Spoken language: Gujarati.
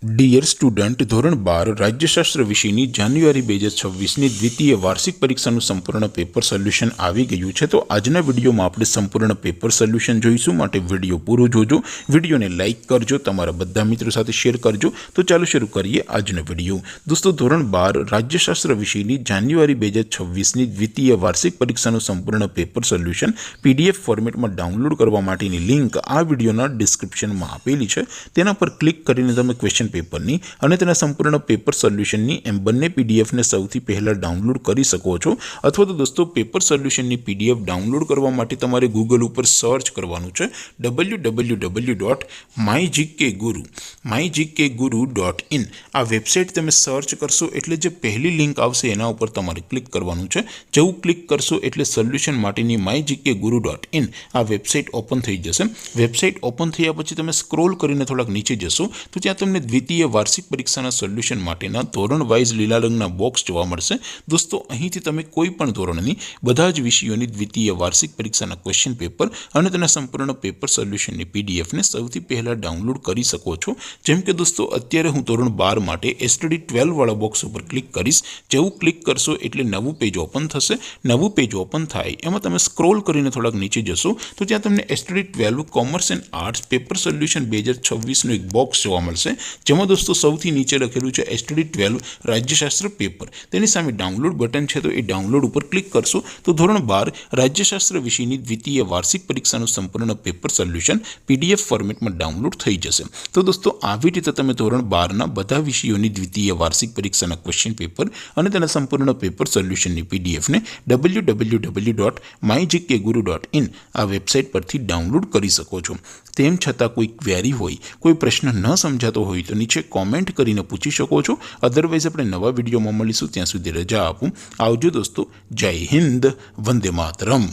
ડિયર સ્ટુડન્ટ, ધોરણ 12 રાજ્યશાસ્ત્ર વિષયની જાન્યુઆરી 2026ની દ્વિતીય વાર્ષિક પરીક્ષાનું સંપૂર્ણ પેપર સોલ્યુશન આવી ગયું છે। તો આજના વિડીયોમાં આપણે સંપૂર્ણ પેપર સોલ્યુશન જોઈશું, માટે વિડીયો પૂરો જોજો, વિડીયોને લાઇક કરજો, તમારા બધા મિત્રો સાથે શેર કરજો। તો ચાલો શરૂ કરીએ આજનો વિડીયો। દોસ્તો, ધોરણ 12 રાજ્યશાસ્ત્ર વિષયની જાન્યુઆરી 2026ની દ્વિતીય વાર્ષિક પરીક્ષાનું સંપૂર્ણ પેપર સોલ્યુશન PDF ફોર્મેટમાં ડાઉનલોડ કરવા માટેની લિંક આ વિડીયોના ડિસ્ક્રિપ્શનમાં આપેલી છે। તેના પર ક્લિક કરીને તમે ક્વેશ્ચન પેપરની અને તેના સંપૂર્ણ પેપર સોલ્યુશનની એમ બંને પીડીએફને સૌથી પહેલાં ડાઉનલોડ કરી શકો છો। અથવા તો દોસ્તો, પેપર સોલ્યુશનની PDF ડાઉનલોડ કરવા માટે તમારે ગૂગલ ઉપર સર્ચ કરવાનું છે www.mygkguru.in। આ વેબસાઇટ તમે સર્ચ કરશો એટલે જે પહેલી લિંક આવશે એના ઉપર તમારે ક્લિક કરવાનું છે। જેવું ક્લિક કરશો એટલે સોલ્યુશન માટેની mygkguru.in આ વેબસાઇટ ઓપન થઈ જશે। વેબસાઇટ ઓપન થયા પછી તમે સ્ક્રોલ કરીને થોડાક નીચે જશો તો ત્યાં તમને દ્વિતીય વાર્ષિક પરીક્ષાના સોલ્યુશન માટેના ધોરણ વાઇઝ લીલા રંગના બોક્સ જોવા મળશે। દોસ્તો, અહીંથી તમે કોઈ પણ ધોરણની બધા જ વિષયોની દ્વિતીય વાર્ષિક પરીક્ષાના ક્વેશ્ચન પેપર અને તેના સંપૂર્ણ પેપર સોલ્યુશનની પીડીએફને સૌથી પહેલાં ડાઉનલોડ કરી શકો છો। જેમ કે દોસ્તો, અત્યારે હું ધોરણ 12 માટે STD 12 વાળા બોક્સ ઉપર ક્લિક કરીશ। જેવું ક્લિક કરશો એટલે નવું પેજ ઓપન થશે। નવું પેજ ઓપન થાય એમાં તમે સ્ક્રોલ કરીને થોડાક નીચે જશો તો ત્યાં તમને STD 12 commerce and arts paper solution 2026નું એક બોક્સ જોવા મળશે, જેમાં દોસ્તો સૌથી નીચે લખેલું છે STD 12 રાજ્યશાસ્ત્ર પેપર। તેની સામે ડાઉનલોડ બટન છે, તો એ ડાઉનલોડ ઉપર ક્લિક કરશો તો ધોરણ 12 રાજ્યશાસ્ત્ર વિષયની દ્વિતીય વાર્ષિક પરીક્ષાનું સંપૂર્ણ પેપર સોલ્યુશન PDF ફોર્મેટમાં ડાઉનલોડ થઈ જશે। તો દોસ્તો, આવી રીતે તમે ધોરણ 12ના બધા વિષયોની દ્વિતીય વાર્ષિક પરીક્ષાના ક્વેશ્ચન પેપર અને તેના સંપૂર્ણ પેપર સોલ્યુશનની PDFને www.mygkguru.in આ વેબસાઇટ પરથી ડાઉનલોડ કરી શકો છો। તેમ છતાં કોઈ ક્વેરી હોય, કોઈ પ્રશ્ન ન સમજાતો હોય તો નીચે કોમેન્ટ કરીને પૂછી શકો છો। અધરવાઇઝ આપણે નવા વિડીયોમાં મળીશું, ત્યાં સુધી રજા આપું। આવજો દોસ્તો, જય હિન્દ, વંદે માતરમ।